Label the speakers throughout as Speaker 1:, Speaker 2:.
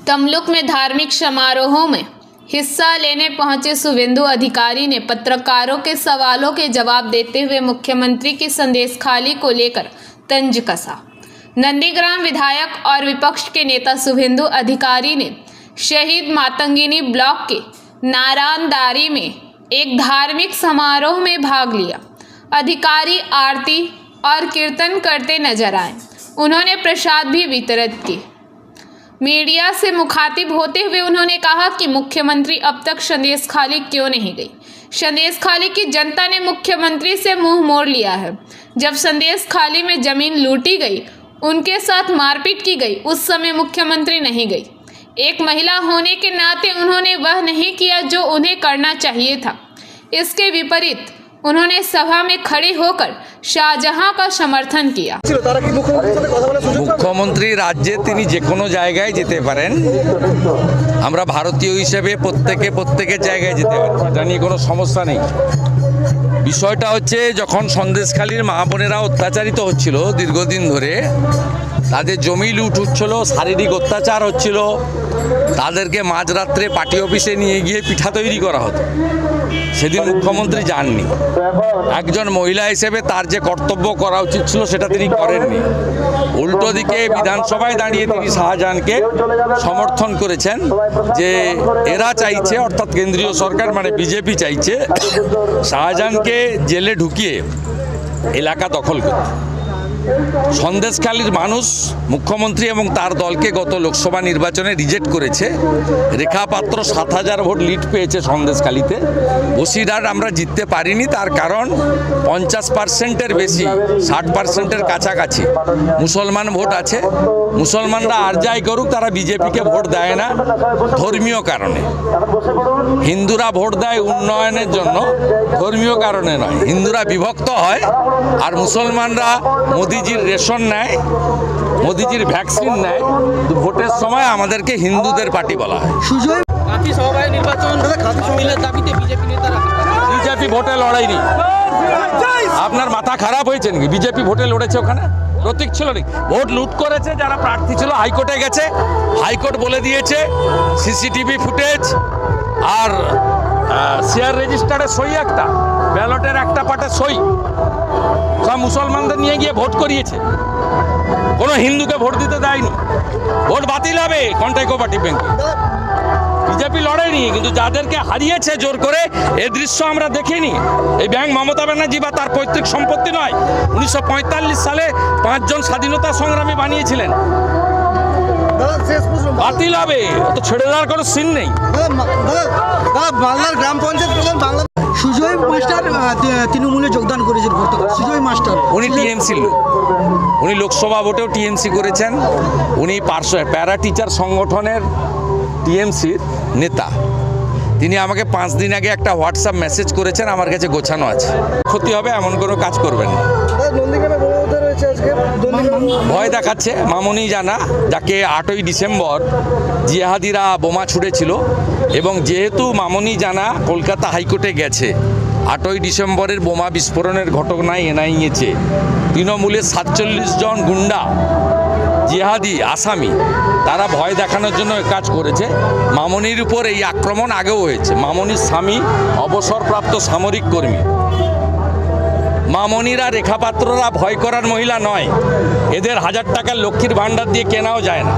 Speaker 1: तमलुक में धार्मिक समारोहों में हिस्सा लेने पहुंचे शुभेंदु अधिकारी ने पत्रकारों के सवालों के जवाब देते हुए मुख्यमंत्री की संदेशखाली को लेकर तंज कसा। नंदीग्राम विधायक और विपक्ष के नेता शुभेंदु अधिकारी ने शहीद मातंगिनी ब्लॉक के नारायणदारी में एक धार्मिक समारोह में भाग लिया। अधिकारी आरती और कीर्तन करते नजर आए। उन्होंने प्रसाद भी वितरित की। मीडिया से मुखातिब होते हुए उन्होंने कहा कि मुख्यमंत्री अब तक संदेशखाली क्यों नहीं गई। संदेशखाली की जनता ने मुख्यमंत्री से मुंह मोड़ लिया है। जब संदेशखाली में जमीन लूटी गई, उनके साथ मारपीट की गई, उस समय मुख्यमंत्री नहीं गई। एक महिला होने के नाते उन्होंने वह नहीं किया जो उन्हें करना चाहिए था। इसके विपरीत उन्होंने सभा में खड़े होकर शाहजहां का समर्थन किया।
Speaker 2: मुख्यमंत्री राज्ये तिनी जे कोनो जायगाय जेते पारेन। আমরা ভারতীয় হিসেবে প্রত্যেকের জায়গায় যেতে পারি, এটা নিয়ে কোনো সমস্যা নেই। বিষয়টা হচ্ছে যখন সন্দেশখালীর মা বোনেরা অত্যাচারিত হচ্ছিল দীর্ঘদিন ধরে, তাদের জমি লুট হচ্ছিল, শারীরিক অত্যাচার হচ্ছিল, তাদেরকে মাঝরাত্রে পার্টি অফিসে নিয়ে গিয়ে পিঠা তৈরি করা হতো, সেদিন মুখ্যমন্ত্রী যাননি। একজন মহিলা হিসেবে তার যে কর্তব্য করা উচিত ছিল সেটা তিনি করেননি। উল্টো দিকে বিধানসভায় দাঁড়িয়ে তিনি শাহজাহানকে সমর্থন করেছেন যে এরা চাইছে, অর্থাৎ কেন্দ্রীয় সরকার মানে বিজেপি চাইছে শাহজাহানকে জেলে ঢুকিয়ে এলাকা দখল করতে। সন্দেশখালীর মানুষ মুখ্যমন্ত্রী এবং তার দলকে গত লোকসভা নির্বাচনে রিজেক্ট করেছে। রেখা পাত্র 7000 ভোট লিড পেয়েছে সন্দেশখালীতে। বসিরহাট আমরা জিততে পারিনি, তার কারণ 50%-এর বেশি, 60%-এর কাছাকাছি মুসলমান ভোট আছে। মুসলমানরা আর যাই করুক, তারা বিজেপিকে ভোট দেয় না ধর্মীয় কারণে। হিন্দুরা ভোট দেয় উন্নয়নের জন্য, ধর্মীয় কারণে নয়। হিন্দুরা বিভক্ত হয় আর মুসলমানরা মোদিজির রেশন নেয়, মোদিজির ভ্যাকসিন নেয়। ভোটের সময় আমাদেরকে হিন্দুদের পার্টি বলা হয়। বিজেপি ভোটে লড়াইনি। আপনার মাথা খারাপ হয়েছে নাকি? বিজেপি ভোটে লড়েছে, ওখানে প্রতীক ছিল নাকি? ভোট লুট করেছে যারা প্রার্থী ছিল, হাইকোর্টে গেছে, হাইকোর্ট বলে দিয়েছে সিসিটিভি ফুটেজ আর শেয়ার রেজিস্টারে সই, একটা ব্যালটের একটা পাটে সই, সব মুসলমানদের নিয়ে গিয়ে ভোট করিয়েছে। কোনো হিন্দুকে ভোট দিতে দেয়নি। ভোট বাতিল হবে কন্টাই কোঅপারেটিভ ব্যাংকে। বিজেপি লড়েনি, কিন্তু যাদেরকে হারিয়েছে জোর করে, এই দৃশ্য আমরা দেখিনি। এই ব্যাংক মমতা ব্যানার্জি বা তার পৈতৃক সম্পত্তি নয়। 1945 সালে 5 জন স্বাধীনতা সংগ্রামী বানিয়েছিলেন। বাতিল হবে, তো ছেড়ে দেওয়ার কোনো সিন নেই।
Speaker 3: বাংলার গ্রাম পঞ্চায়েত প্রধান বাংলা সুজয় মাস্টার তৃণমূলে যোগদান করেছেন। সুজয় মাস্টার
Speaker 2: উনি টিএমসি লোক, উনি লোকসভা ভোটেও টিএমসি করেছেন। উনি প্যারা টিচার সংগঠনের টিএমসির নেতা। তিনি আমাকে 5 দিন আগে একটা হোয়াটসঅ্যাপ মেসেজ করেছেন, আমার কাছে গোছানো আছে। ক্ষতি হবে এমন কোনো কাজ করবেন না। ভয় দেখাচ্ছে মামনি জানা, যাকে 8ই ডিসেম্বর জিহাদিরা বোমা ছুড়েছিল, এবং যেহেতু মামনি জানা কলকাতা হাইকোর্টে গেছে, 8ই ডিসেম্বরের বোমা বিস্ফোরণের ঘটনায় এনআইএছে তৃণমূলের 47 জন গুন্ডা জিহাদি আসামি, তারা ভয় দেখানোর জন্য কাজ করেছে। মামনির উপর এই আক্রমণ আগেও হয়েছে। মামনির স্বামী অবসরপ্রাপ্ত সামরিক কর্মী। মামনিরা, রেখাপাত্ররা ভয় করার মহিলা নয়। এদের 1000 টাকার লক্ষ্মীর ভাণ্ডার দিয়ে কেনাও যায় না।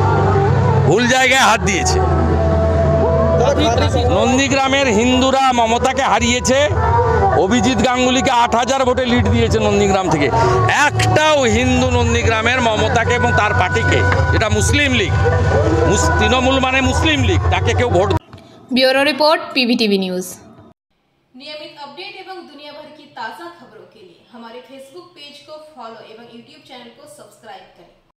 Speaker 2: ভুল জায়গায় হাত দিয়েছে। নন্দীগ্রামের হিন্দুরা মমতাকে হারিয়েছে। অভিজিৎ গাঙ্গুলিকে 8000 ভোটে লিড দিয়েছে নন্দীগ্রাম থেকে। একটাও হিন্দু নন্দীগ্রামের মমতাকে এবং তার পার্টিকে, এটা মুসলিম লীগ, তৃণমূল মানে মুসলিম লীগ, তাকে কেউ vote.
Speaker 1: Bureau report PVTV news.
Speaker 4: नियमित अपडेट एवं दुनिया भर की ताज़ा खबरों के लिए हमारे फेसबुक पेज को फॉलो एवं यूट्यूब चैनल को सब्सक्राइब करें।